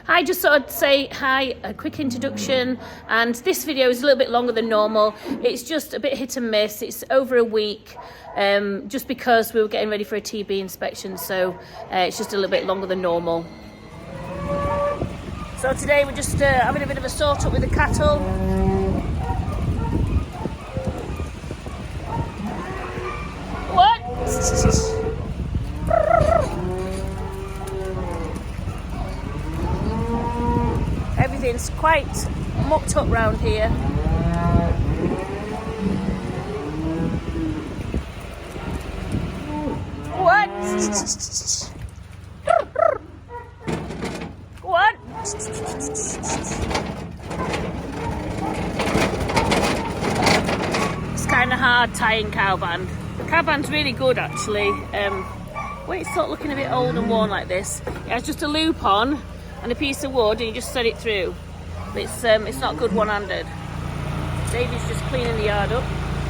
I just thought I'd say hi, a quick introduction, and this video is a little bit longer than normal. It's just a bit hit and miss. It's over a week, just because we were getting ready for a TB inspection, so it's just a little bit longer than normal. So today we're just having a bit of a sort up with the cattle. What? Everything's quite mucked up round here. What? What? It's kind of hard tying cowband. The cowband's really good actually. When it's sort of looking a bit old and worn like this, it has just a loop on and a piece of wood, and you just set it through. But it's not good one-handed. David's just cleaning the yard up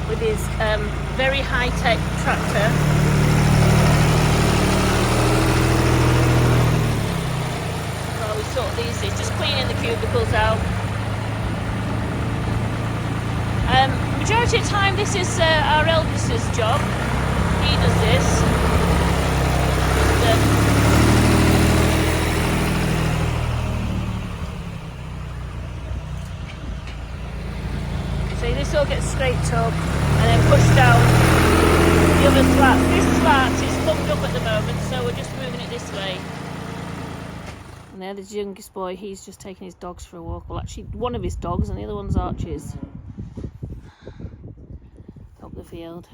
with his very high-tech tractor. While we sort these, it's just cleaning the cubicles out. Majority of the time, this is our eldest's job. He does this. This all gets scraped up and then pushed down the other slat. This slat is plugged up at the moment, so we're just moving it this way. And there, the youngest boy, he's just taking his dogs for a walk. Well, actually, one of his dogs, and the other one's Archie's. Up the field.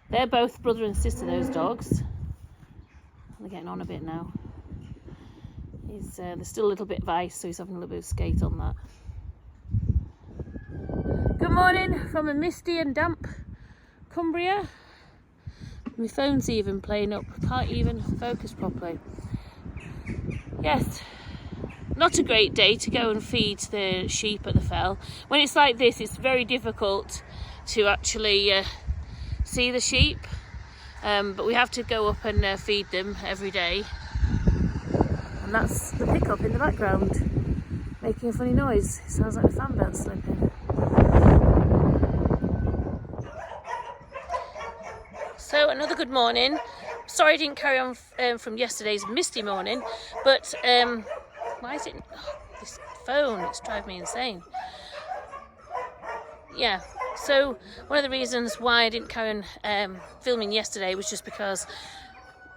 They're both brother and sister, those dogs. They're getting on a bit now. There's still a little bit of ice, so he's having a little bit of skate on that. Good morning from a misty and damp Cumbria. My phone's even playing up, can't even focus properly. Yes, not a great day to go and feed the sheep at the fell. When it's like this, it's very difficult to actually see the sheep, but we have to go up and feed them every day. And that's the pickup in the background, making a funny noise. It sounds like a fan belt slipping. So another good morning. Sorry I didn't carry on from yesterday's misty morning, but why is it, this phone, it's driving me insane. Yeah, so one of the reasons why I didn't carry on filming yesterday was just because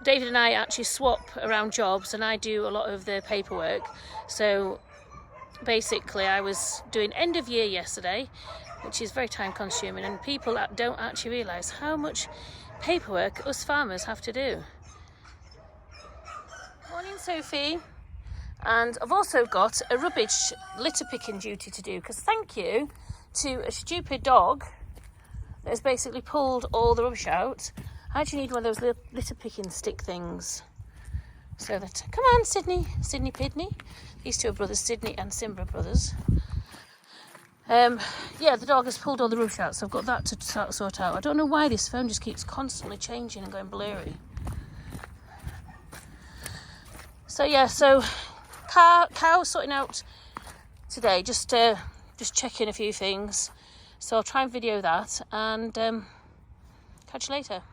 David and I actually swap around jobs, and I do a lot of the paperwork. So basically I was doing end of year yesterday, which is very time consuming, and people don't actually realise how much paperwork us farmers have to do. Morning, Sophie. And I've also got a rubbish litter picking duty to do, because thank you to a stupid dog that has basically pulled all the rubbish out. I actually need one of those litter picking stick things. So that, come on, Sydney Pidney. These two are brothers, Sydney and Simba brothers. Yeah, the dog has pulled all the rubbish out, so I've got that to sort out. I don't know why this phone just keeps constantly changing and going blurry. So yeah, cow sorting out today, just checking a few things. So I'll try and video that, and catch you later.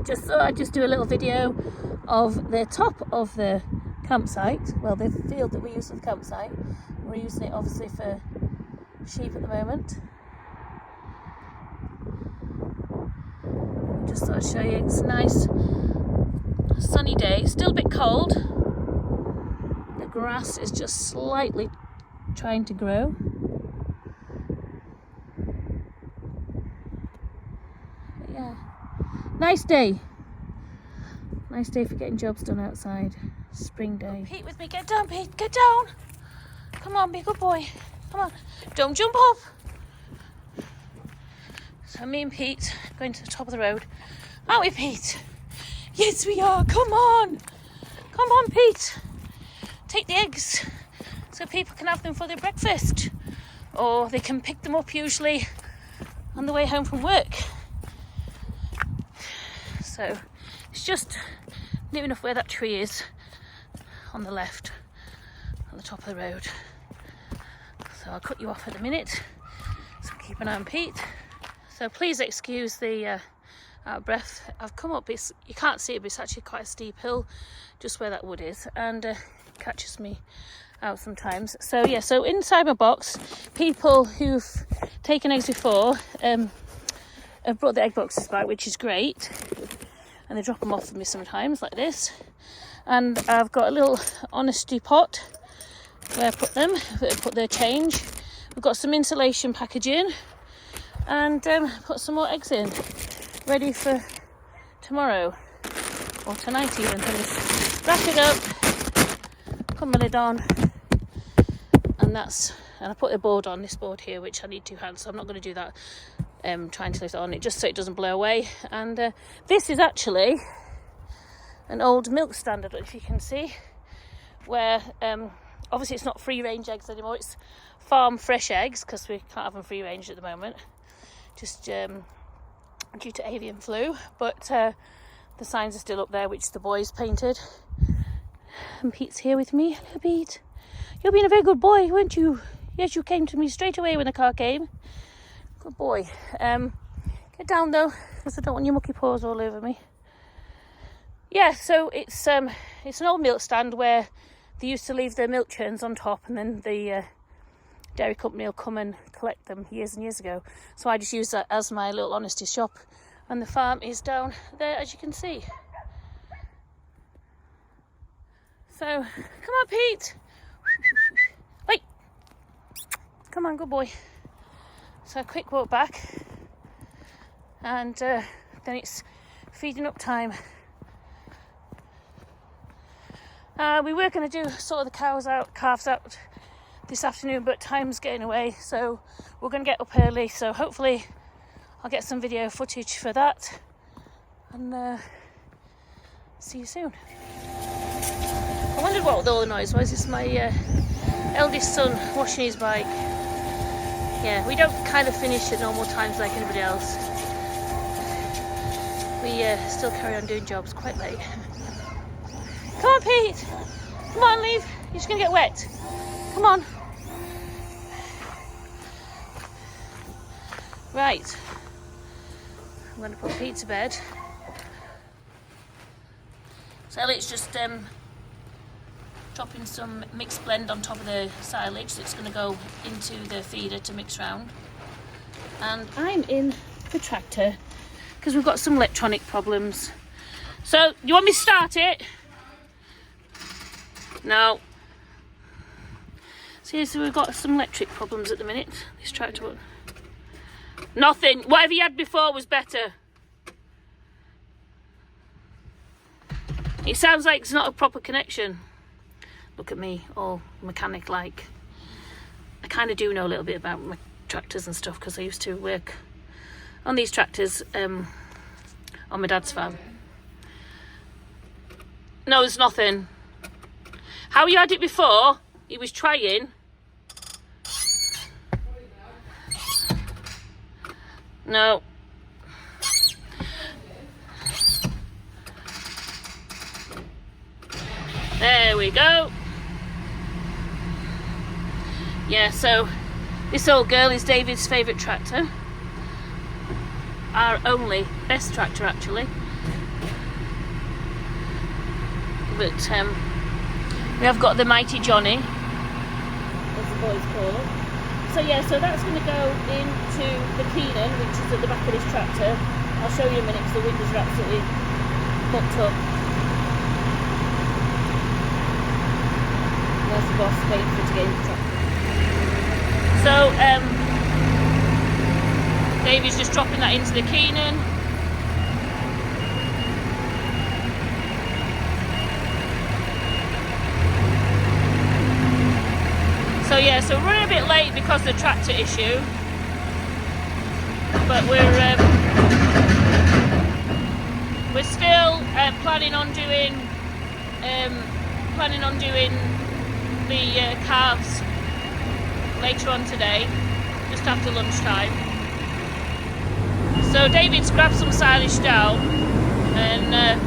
Just thought I'd just do a little video of the top of the campsite, well, the field that we use for the campsite. We're using it obviously for sheep at the moment. Just thought I'd show you. It's a nice sunny day, still a bit cold. The grass is just slightly trying to grow. But yeah. Nice day. Nice day for getting jobs done outside. Spring day. Pete with me. Get down, Pete. Get down. Come on, be a good boy. Come on. Don't jump up. So me and Pete going to the top of the road. Aren't we, Pete? Yes, we are. Come on. Come on, Pete. the eggs so people can have them for their breakfast, or they can pick them up usually on the way home from work. So it's just near enough where that tree is on the left, at the top of the road. So I'll cut you off at a minute, so keep an eye on Pete. So please excuse the out of breath. I've come up, you can't see it, but it's actually quite a steep hill just where that wood is, and catches me out sometimes. So yeah, so inside my box, people who've taken eggs before have brought the egg boxes back, which is great, and they drop them off for me sometimes like this. And I've got a little honesty pot where I put them, put their change. We've got some insulation packaging, and put some more eggs in, ready for tomorrow or tonight even. Wrap it up, put my lid on, and I put a board on, this board here, which I need 2 hands, so I'm not going to do that, trying to lift it on it, just so it doesn't blow away. And this is actually an old milk stand, I don't know if you can see, where obviously it's not free range eggs anymore, it's farm fresh eggs, because we can't have them free range at the moment, just due to avian flu. But the signs are still up there, which the boys painted. And Pete's here with me. Hello, Pete. You've been a very good boy, weren't you? Yes, you came to me straight away when the car came. Good boy. Get down though, because I don't want your mucky paws all over me. Yeah, so it's an old milk stand where they used to leave their milk churns on top, and then the dairy company will come and collect them years and years ago. So I just use that as my little honesty shop, and the farm is down there, as you can see. So come on, Pete. Wait, come on, good boy. So a quick walk back, and then it's feeding up time. We were going to do sort of the calves out this afternoon, but time's getting away, so we're going to get up early. So hopefully I'll get some video footage for that, and see you soon. I wondered what all the noise was. It's my eldest son washing his bike. Yeah, we don't kind of finish at normal times like anybody else. We still carry on doing jobs quite late. Come on, Pete. Come on, leave. You're just going to get wet. Come on. Right. I'm going to put Pete to bed. So Elliot's just dropping some mixed blend on top of the silage that's going to go into the feeder to mix round. And I'm in the tractor because we've got some electronic problems. So, you want me to start it? No. See, so we've got some electric problems at the minute. This tractor. Nothing. Whatever you had before was better. It sounds like it's not a proper connection. Look at me, all mechanic-like. I kind of do know a little bit about my tractors and stuff, because I used to work on these tractors on my dad's farm. No, there's nothing. How you had it before, he was trying. No. There we go. Yeah, so this old girl is David's favourite tractor. Our only best tractor, actually. But we have got the Mighty Johnny, as the boys call it. So yeah, so that's going to go into the Keenan, which is at the back of this tractor. I'll show you in a minute because the windows are absolutely hooked up. And there's the boss waiting for it to get into the tractor. So David's just dropping that into the Keenan. So yeah, so we're running a bit late because of the tractor issue, but we're still planning on doing the calves later on today, just after lunchtime. So David's grabbed some silage down and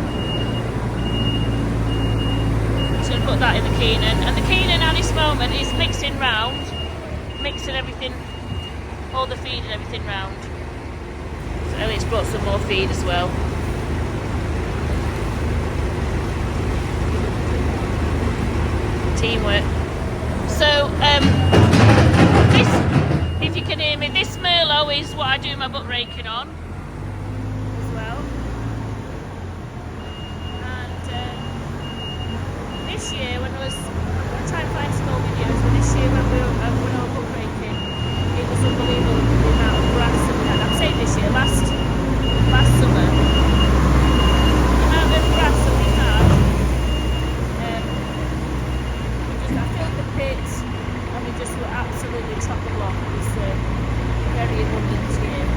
he's going to put that in the Keenan. And the Keenan at this moment is mixing everything, all the feed and everything round. So Elliot's brought some more feed as well. Teamwork. So this, if you can hear me, this Merlot is what I do my butt raking on as well. And this year when I was trying to find some old videos, but this year when I was butt raking, it was unbelievable the amount of grass that we had. I'm saying this year, last summer, the amount of grass that we had. I filled the pits and we just were absolutely chock-a-block. It was very abundant here.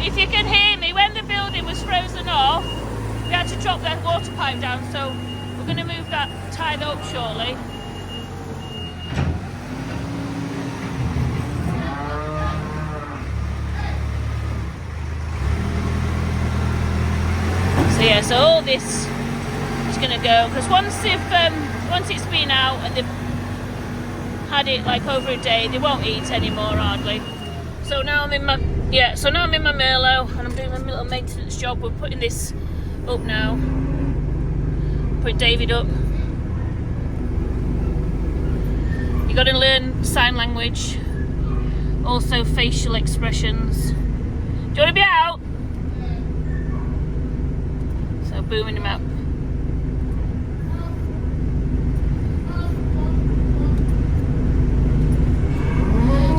If you can hear me, when the building was frozen off, we had to drop the water pipe down, so we're going to move that, tie that up shortly. So yeah, so all this is going to go, because once it's been out and they've had it like over a day, they won't eat anymore hardly. So now I'm in my Merlot and I'm doing a little maintenance job. We're putting this up now. Put David up. You got to learn sign language, also facial expressions. Do you want to be out? So booming him up.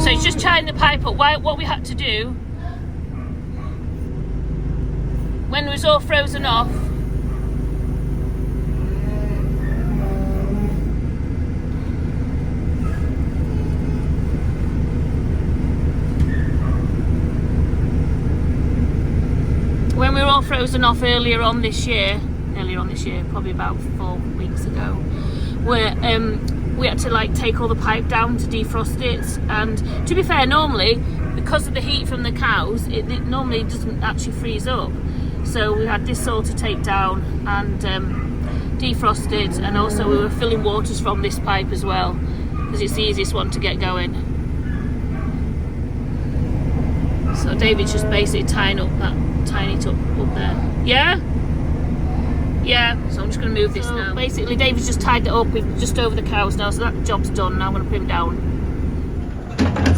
So it's just tying the pipe up. What we had to do when it was all frozen off, when we were all frozen off earlier on this year, probably about 4 weeks ago, where we had to like take all the pipe down to defrost it. And to be fair, normally because of the heat from the cows, it normally doesn't actually freeze up. So we had this all to take down and defrost it, and also we were filling waters from this pipe as well because it's the easiest one to get going. So David's just basically tying it up there. Yeah, so I'm just going to move this now. Basically, David's just tied it up with just over the cows now, so that job's done. Now I'm going to put him down.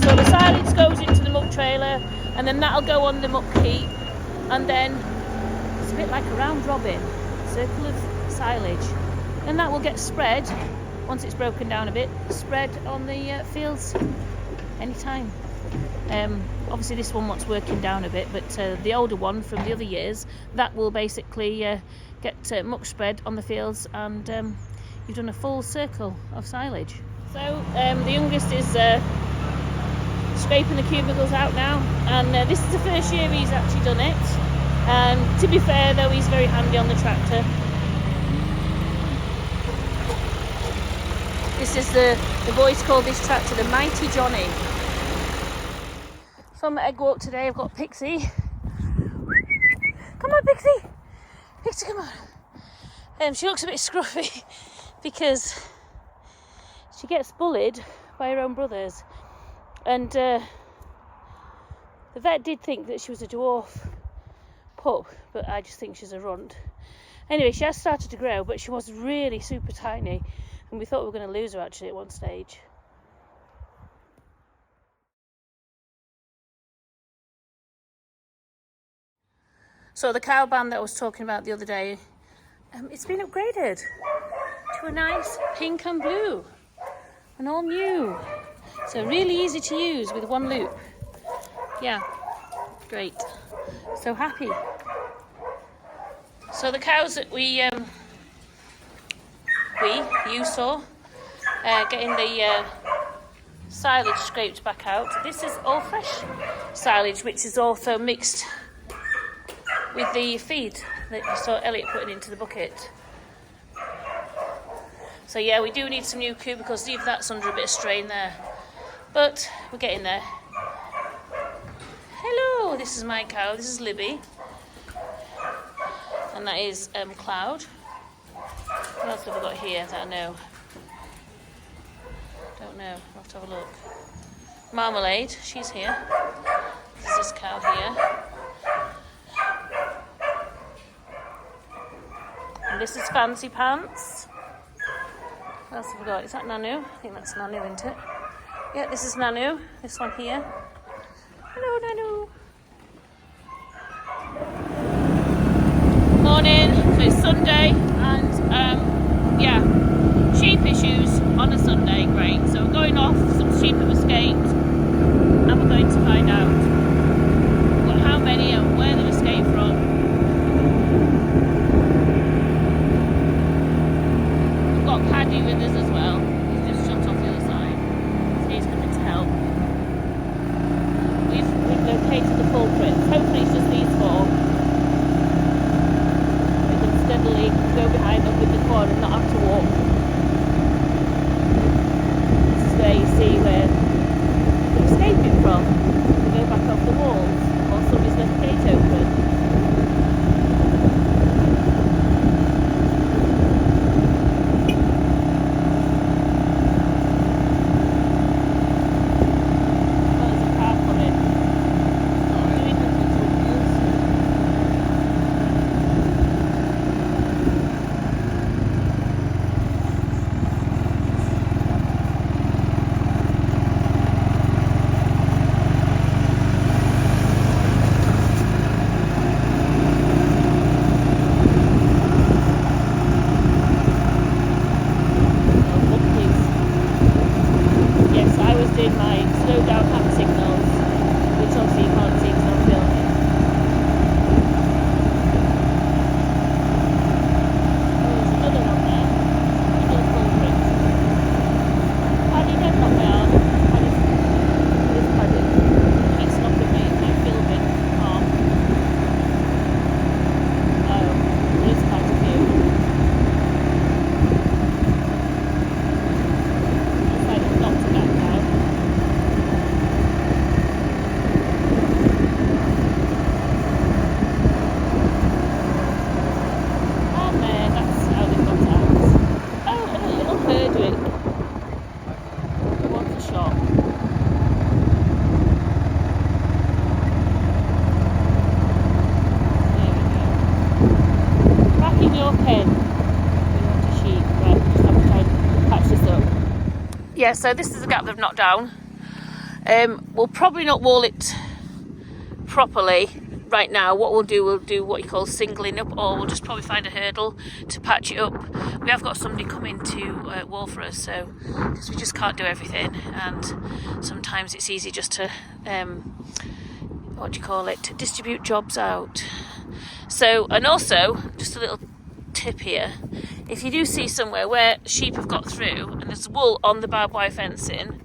So the silage goes into the muck trailer, and then that'll go on the muck heap, and then it's a bit like a round robin circle of silage. And that will get spread, once it's broken down a bit, spread on the fields anytime. Obviously this one wants working down a bit, but the older one from the other years, that will basically get muck spread on the fields, and you've done a full circle of silage. So the youngest is scraping the cubicles out now, and this is the first year he's actually done it. And to be fair though, he's very handy on the tractor. This is the boys call this tractor the Mighty Johnny. So I'm at egg walk today. I've got Pixie. Come on, Pixie. Pixie, come on. She looks a bit scruffy because she gets bullied by her own brothers. And the vet did think that she was a dwarf pup, but I just think she's a runt. Anyway, she has started to grow, but she was really super tiny. And we thought we were going to lose her actually at one stage. So the cow band that I was talking about the other day, it's been upgraded to a nice pink and blue, and all new. So really easy to use with one loop. Yeah, great. So happy. So the cows that you saw, getting the silage scraped back out. This is all fresh silage, which is also mixed with the feed that you saw Elliot putting into the bucket. So yeah, we do need some new cubicles. Leave that's under a bit of strain there, but we're getting there. Hello, this is my cow. This is Libby, and that is Cloud. What else have we got here that I know? Don't know. I'll have to have a look. Marmalade, she's here. This is this cow here. And this is Fancy Pants. What else have we got? Is that Nanu? I think that's Nanu, isn't it? Yeah, this is Nanu. This one here. Hello, Nanu. Morning. So it's Sunday, and yeah, sheep issues on a Sunday. Great. So we're going off. Some sheep have escaped, and we're going to find out how many and where they've escaped from. We've got Paddy with us as well. He's just jumped off the other side, so he's coming to help. We've located the culprits. Hopefully it's just these four. We can steadily go behind them with the cord and not have to walk. This is where you see where they're escaping from. They go back off the walls, or somebody's left the gate open. Yeah, so this is the gap they've knocked down. We'll probably not wall it properly right now. What we'll do what you call singling up, or we'll just probably find a hurdle to patch it up. We have got somebody coming to wall for us, so because we just can't do everything, and sometimes it's easy just to distribute jobs out. So, and also just a little tip here, if you do see somewhere where sheep have got through and there's wool on the barbed wire fencing,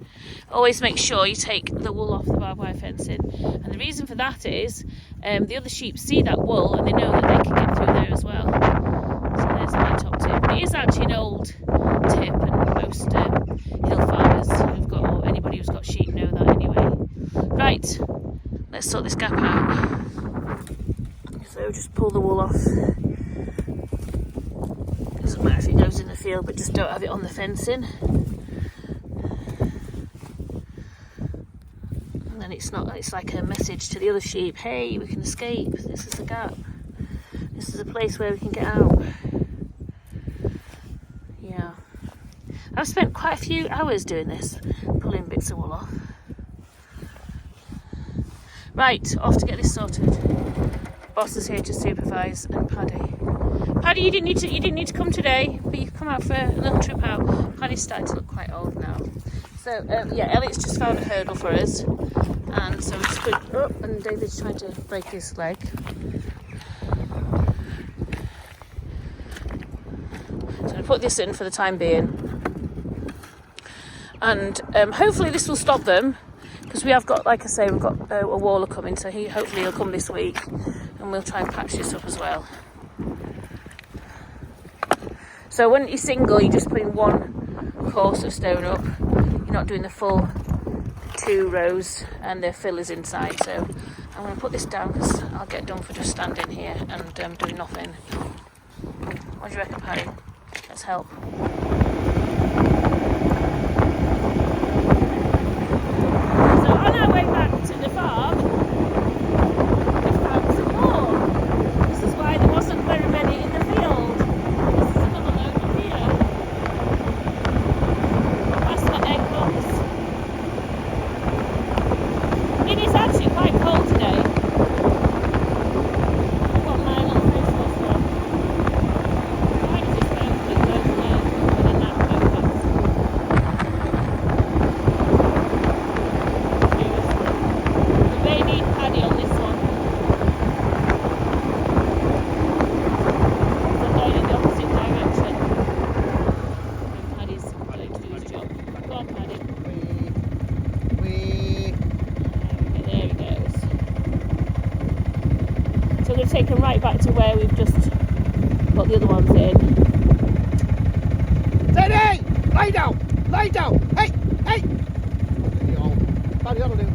always make sure you take the wool off the barbed wire fencing. And the reason for that is the other sheep see that wool and they know that they can get through there as well. So there's my top tip. It is actually an old tip, and most hill farmers who've got, or anybody who's got sheep, know that anyway. Right, let's sort this gap out. So just pull the wool off. Doesn't matter if it goes in the field, but just don't have it on the fencing. And then it's like a message to the other sheep, hey, we can escape, this is the gap. This is a place where we can get out. Yeah. I've spent quite a few hours doing this, pulling bits of wool off. Right, off to get this sorted. Boss is here to supervise, and Paddy. Paddy, you didn't need to come today, but you've come out for a little trip out. Paddy's starting to look quite old now. So yeah, Elliot's just found a hurdle for us, and so we're just going up, and David's trying to break his leg. So I'm going to put this in for the time being, and hopefully this will stop them, because we have got, like I say, we've got a waller coming, so hopefully he'll come this week, and we'll try and patch this up as well. So when you're single, you're just putting one course of stone up. You're not doing the full 2 rows and the fillers inside. So I'm going to put this down because I'll get done for just standing here and doing nothing. What do you reckon, Paddy? Let's help. So on our way back to the farm, we found some more. This is why there wasn't very many in the field. This is another load up here. That's the egg box. It is actually quite cold today. I've got my little face mask on. Why does this phone click over there with a nap over? We may need Paddy on this one. So I'm going in the opposite direction. And Paddy's going to do his job. Go on, Paddy. There he goes. So we're going to take him right back to where we've just got the other ones in. Steady! Lay down! Lay down! Hey! Hey! Paddy, that'll do.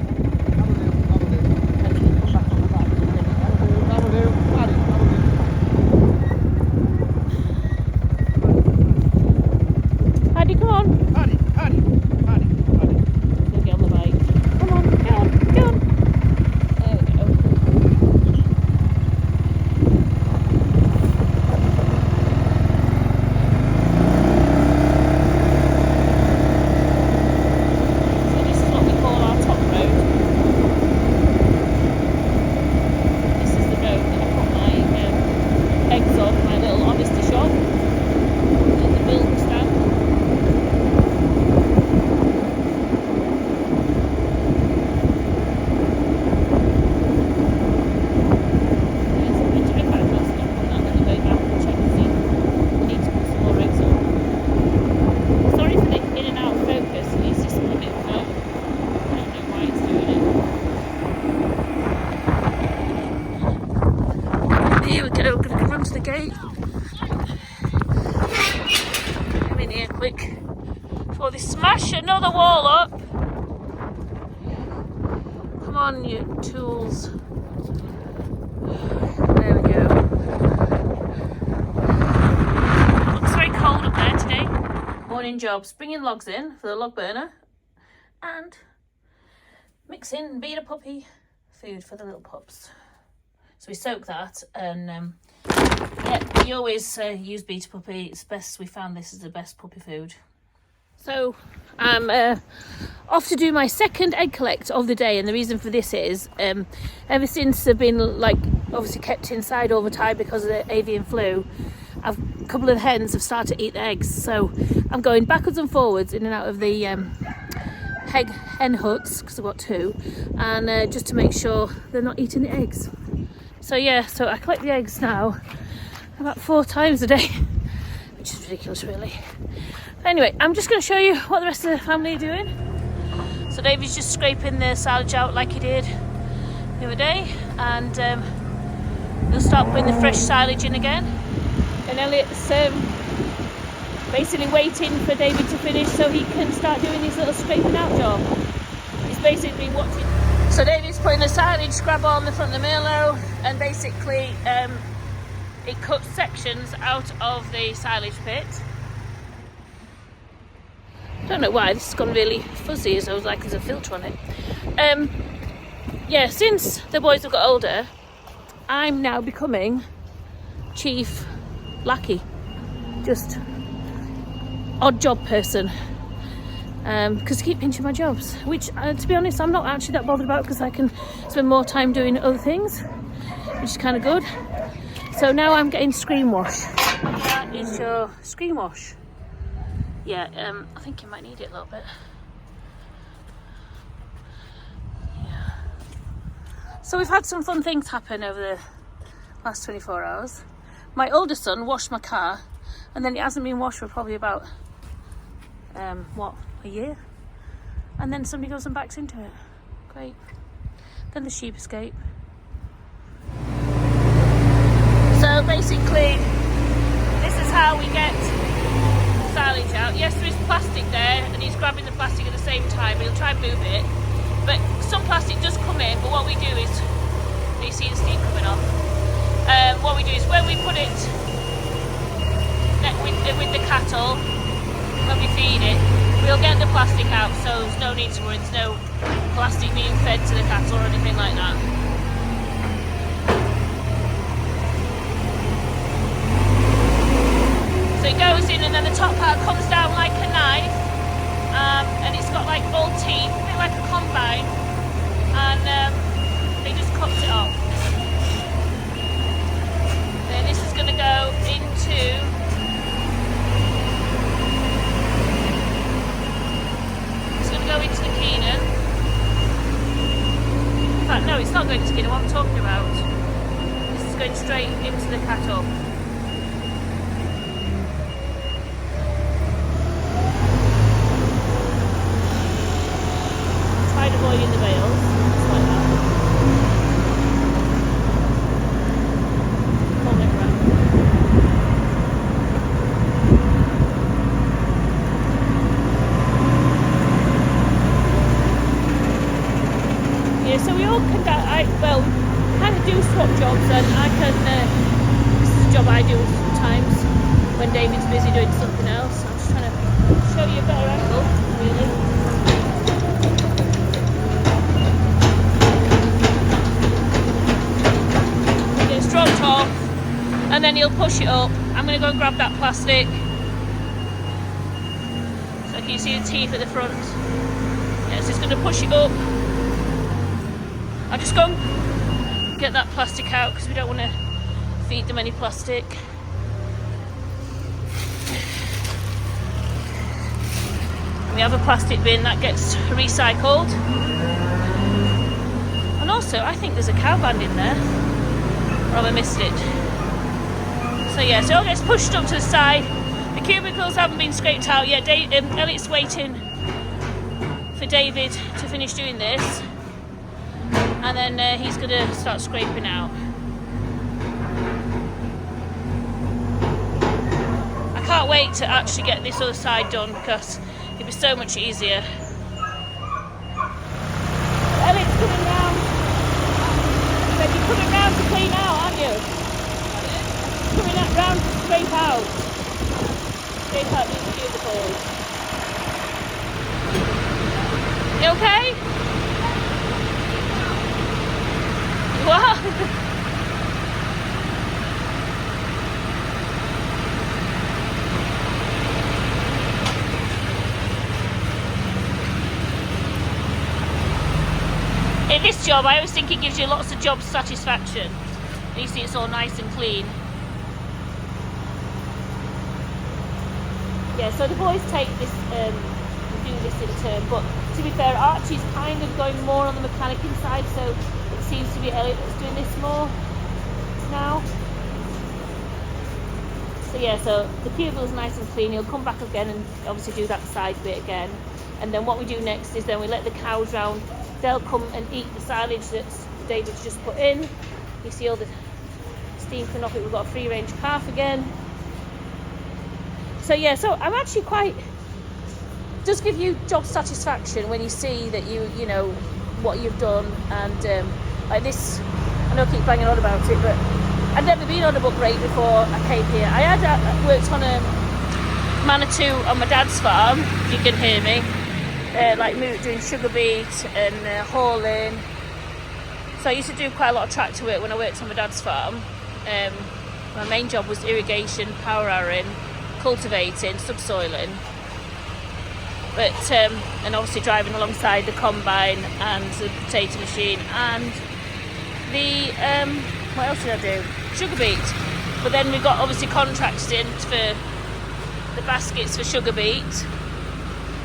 Paddy, come on. Paddy. He'll get on the bike. Come on, go on. There we go. So this is what we call our top road. This is the road that I put my eggs on, my little honesty shop, and the milk stand. Here we go, we're going to run to the gate. Come in here quick before they smash another wall up. Come on, you tools. There we go. Looks very cold up there today. Morning jobs, bringing logs in for the log burner and mixing beater puppy food for the little pups. So we soak that, and yeah, we always use beta puppy. It's best. We found this is the best puppy food. So I'm off to do my second egg collect of the day, and the reason for this is ever since they've been obviously kept inside all the time because of the avian flu, a couple of the hens have started to eat the eggs. So I'm going backwards and forwards in and out of the hen huts because I've got 2, and just to make sure they're not eating the eggs. So yeah, so I collect the eggs now about 4 times a day, which is ridiculous really. Anyway, I'm just going to show you what the rest of the family are doing. So David's just scraping the silage out like he did the other day, and he'll start putting the fresh silage in again. And Elliot's basically waiting for David to finish so he can start doing his little scraping out job. He's basically watching. So David's putting the silage scrub on the front of the Merlot, and basically it cuts sections out of the silage pit. I don't know why this has gone really fuzzy, as I was like there's a filter on it. Yeah, since the boys have got older, I'm now becoming chief lackey, just odd job person. Because I keep pinching my jobs, which to be honest I'm not actually that bothered about because I can spend more time doing other things, which is kind of good. So now I'm getting screen wash. That is your screen wash. Yeah, I think you might need it a little bit. Yeah. So we've had some fun things happen over the last 24 hours. My older son washed my car, and then it hasn't been washed for probably about a year, and then somebody goes and backs into it. Great. Then the sheep escape. So basically this is how we get silage out. Yes, there is plastic there, and he's grabbing the plastic at the same time. He'll try and move it, but some plastic does come in. But what we do is, you see the steam coming off. What we do is when we put it with the cattle, when we feed it, we'll get the plastic out. So there's no need to worry. There's no plastic being fed to the cattle or anything like that. So it goes in, and then the top part comes down like a knife, and it's got like gold teeth, a bit like a combine, and they just cuts it off. Then this is going to go into the Keenan. In fact, no, it's not going to Keenan. What I'm talking about. This is going straight into the cattle. Avoiding the bales, just like that. Pull it around. Yeah, so we all can, kind of do swap jobs, and I can, this is a job I do sometimes when David's busy doing something else. I'm just trying to show you a better angle, really. Dropped off, and then he'll push it up. I'm going to go and grab that plastic. So can you see the teeth at the front? Yes, it's going to push it up. I'll just go and get that plastic out because we don't want to feed them any plastic. We have a plastic bin that gets recycled. And also, I think there's a cow band in there. Or have I missed it? So yeah, so it all gets pushed up to the side. The cubicles haven't been scraped out yet. Elliot's waiting for David to finish doing this, and then he's going to start scraping out. I can't wait to actually get this other side done because it'll be so much easier. Elliot's coming round. You're coming round to clean out, aren't you? Coming round to scrape out. Scrape out these cubicles. You okay? What? In this job, I always think it gives you lots of job satisfaction. You see it's all nice and clean. Yeah, so the boys take this, do this in turn, but to be fair, Archie's kind of going more on the mechanicking side, so it seems to be Elliot that's doing this more now. So yeah, so the cubicle's nice and clean. He'll come back again and obviously do that side bit again. And then what we do next is then we let the cows round. They'll come and eat the silage that David's just put in. You see all the steam coming off it. We've got a free range calf again. So yeah, so I'm actually quite, does give you job satisfaction when you see that you know what you've done. And like this, I know I keep banging on about it, but I'd never been on a book rate before I came here. I had worked on a Manitou on my dad's farm, if you can hear me. Like doing sugar beet and hauling. So I used to do quite a lot of tractor work when I worked on my dad's farm. My main job was irrigation, power harrowing, cultivating, subsoiling. But and obviously driving alongside the combine and the potato machine and the what else did I do? Sugar beet. But then we got obviously contracted in for the baskets for sugar beet.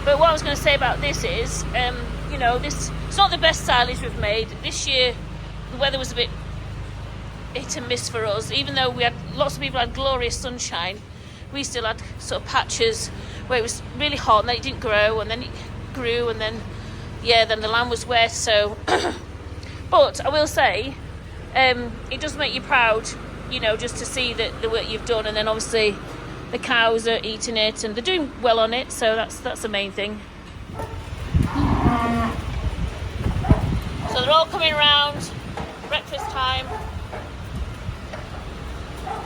But what I was going to say about this is, you know, this it's not the best silage we've made. This year, the weather was a bit hit and miss for us. Even though we had lots of people had glorious sunshine, we still had sort of patches where it was really hot and then it didn't grow, and then it grew, and then then the land was wet. So, but I will say, it does make you proud, you know, just to see that the work you've done, and then obviously the cows are eating it and they're doing well on it, so that's the main thing. So they're all coming around, breakfast time.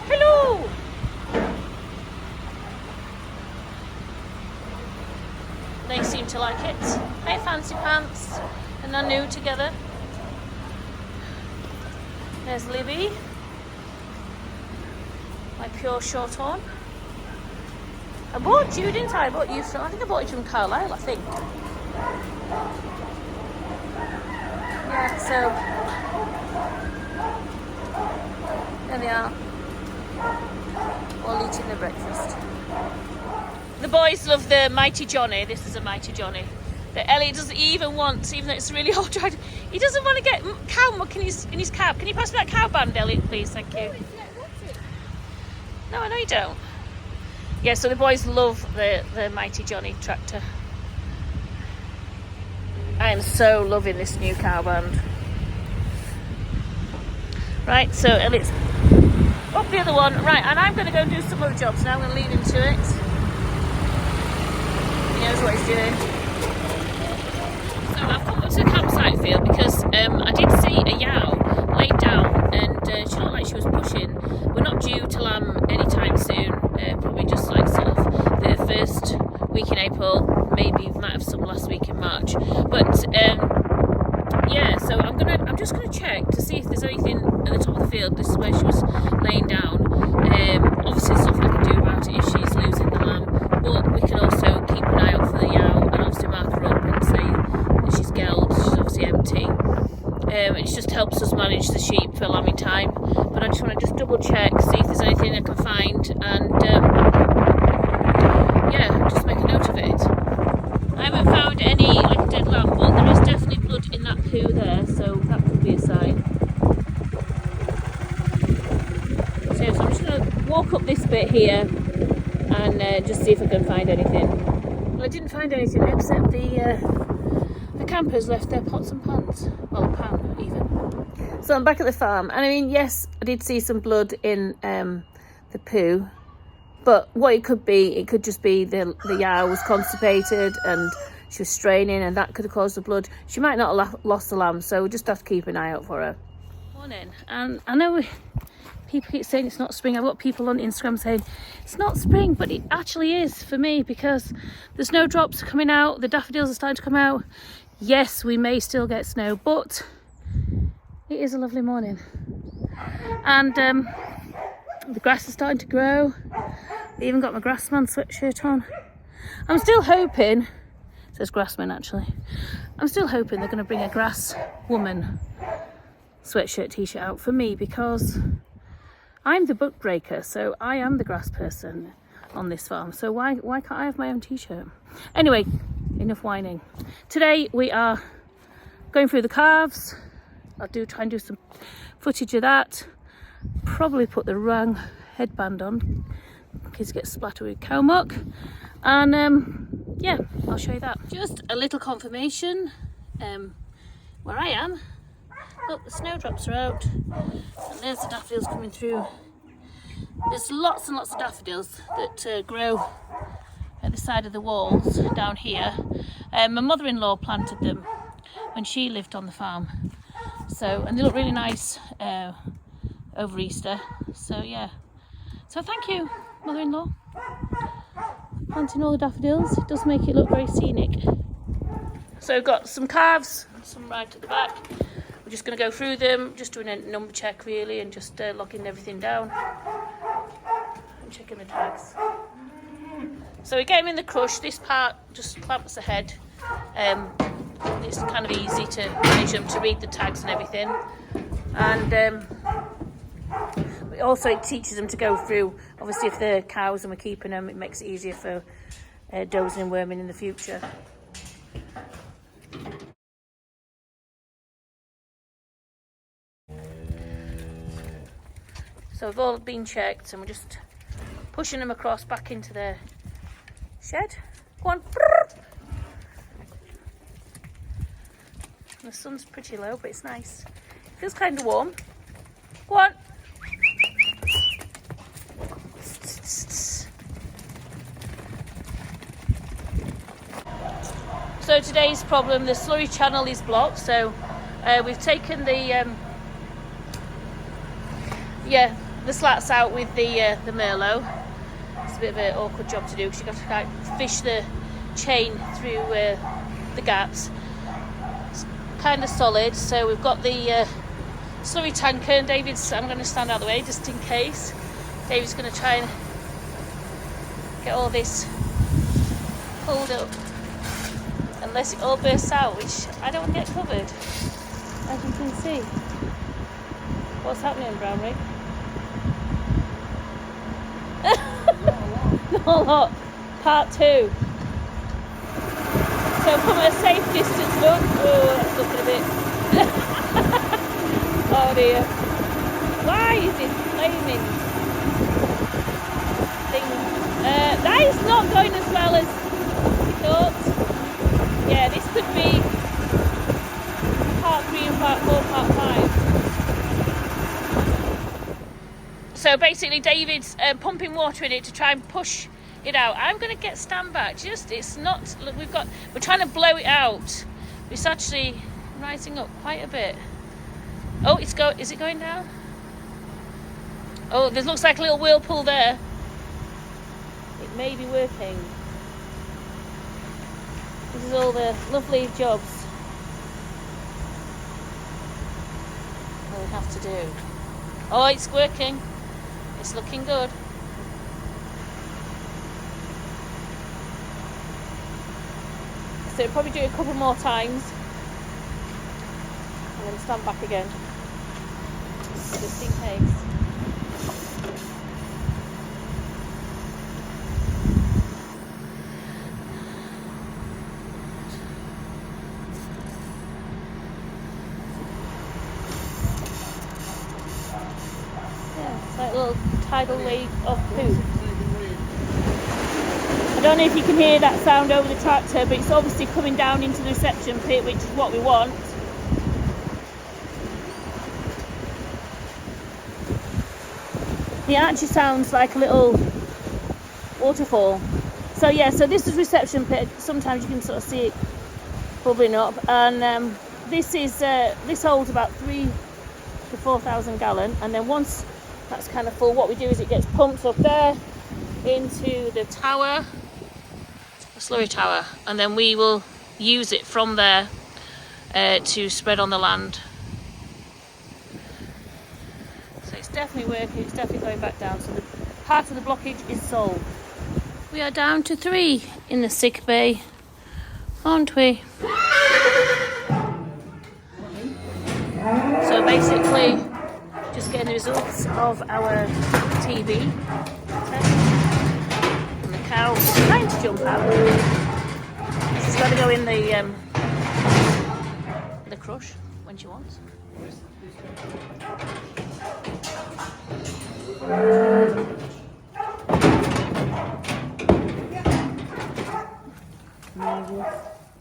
Hello! They seem to like it. Hey, Fancy Pants and Nanu together. There's Libby, my pure shorthorn. I bought you, didn't I? I bought you some. I think I bought you from Carlisle, I think. Yeah, so there they are, all eating their breakfast. The boys love the Mighty Johnny. This is a Mighty Johnny that Elliot doesn't even want, even though it's really hot. He doesn't want to get cow muck in his cab. Can you pass me that cow band, Elliot, please? Thank you. No, I know you don't. Yeah, so the boys love the Mighty Johnny tractor. I am so loving this new cow band. Right, so Elliot's up the other one. Right, and I'm going to go and do some other jobs now. I'm going to lead him to it. He knows what he's doing. So I've come up to the campsite field because I did see a yow laid down and she looked like she was pushing. We're not due to lamb anytime soon, probably just like sort of the first week in April, maybe might have some last week in March. But yeah, so I'm just gonna check to see if there's anything at the top of the field. This is where she was laying down. Obviously there's nothing I can do about it if she's losing the lamb, but we can also keep an eye out for the yow and obviously mark her up and say that she's gelled, she's obviously empty. It just helps us manage the sheep for lambing time. But I just want to just double check, see if there's anything I can find, and yeah, just make a note of it. I haven't found any like a dead lamb, but there is definitely blood in that poo there, so that could be a sign. So I'm just going to walk up this bit here and just see if I can find anything. Well, I didn't find anything except the campers left their pots and pans. Well, a pan even. So I'm back at the farm, and I mean, yes, I did see some blood in the poo, but what it could just be the yow was constipated and she was straining, and that could have caused the blood. She might not have lost the lamb, so we just have to keep an eye out for her. Morning, and I know people keep saying it's not spring. I've got people on Instagram saying it's not spring, but it actually is for me, because the snowdrops are coming out, the daffodils are starting to come out. Yes, we may still get snow, but it is a lovely morning. And the grass is starting to grow. I even got my grassman sweatshirt on. I'm still hoping, it says grassman actually, I'm still hoping they're going to bring a grass woman sweatshirt t-shirt out for me, because I'm the book breaker, so I am the grass person on this farm. So why can't I have my own t-shirt? Anyway, enough whining. Today we are going through the calves. I'll try and do some footage of that. Probably put the wrong headband on in case it gets splattered with cow muck. And yeah, I'll show you that. Just a little confirmation where I am. Look, the snowdrops are out, and there's the daffodils coming through. There's lots and lots of daffodils that grow at the side of the walls down here. My mother-in-law planted them when she lived on the farm, so, and they look really nice over Easter. So yeah, so thank you, mother-in-law, planting all the daffodils. It does make it look very scenic. So I've got some calves, some right at the back. We're just going to go through them, just doing a number check really, and just locking everything down and checking the tags. So we get them in the crush. This part just clamps the head. It's kind of easy to manage them, to read the tags and everything. And also it teaches them to go through, obviously if they're cows and we're keeping them, it makes it easier for dozing and worming in the future. So they've all been checked, and we're just pushing them across back into their shed. Go on. The sun's pretty low, but it's nice. It feels kind of warm. Go on. So today's problem, the slurry channel is blocked, so we've taken the slats out with the Merlot. It's a bit of an awkward job to do because you've got to like, fish the chain through the gaps. It's kind of solid, so we've got the slurry tanker, and I'm going to stand out of the way just in case. David's going to try and get all this pulled up, unless it all bursts out, which I don't want to get covered, as you can see. What's happening, Brown Rig? Not a lot. Part 2. So from a safe distance look, oh, that's looking a bit. Oh dear. Why is it flaming thing? That is not going as well as we thought. Yeah, this could be part 3 and part 4, part 5. So basically David's pumping water in it to try and push it out. I'm going to get stand back. It's not, look, we're trying to blow it out. It's actually rising up quite a bit. Oh, is it going down? Oh, there looks like a little whirlpool there. It may be working. This is all the lovely jobs that we have to do. Oh, it's working. It's looking good. So we'll probably do it a couple more times and then stand back again, just in case. Yeah, it's like a little tidal wave of poo. I don't know if you can hear that sound over the tractor, but it's obviously coming down into the reception pit, which is what we want. It actually sounds like a little waterfall. So yeah, so this is reception pit. Sometimes you can sort of see it bubbling up, and this holds about 3,000 to 4,000 gallon, and then once that's kind of full, what we do is it gets pumped up there into the tower, the slurry tower, and then we will use it from there to spread on the land. So it's definitely working, it's definitely going back down, so the part of the blockage is solved. We are down to 3 in the sick bay, aren't we? So basically just getting the results of our TB test. And the cow is trying to jump out. She's got to go in the crush when she wants.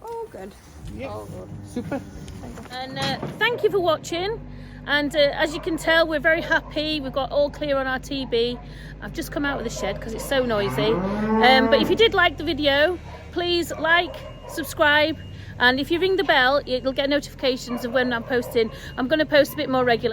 Oh, good. Yeah. Oh, good. Super. And thank you for watching. And as you can tell, we're very happy. We've got all clear on our TB. I've just come out of the shed because it's so noisy. But if you did like the video, please like, subscribe, and if you ring the bell, you'll get notifications of when I'm posting. I'm going to post a bit more regularly.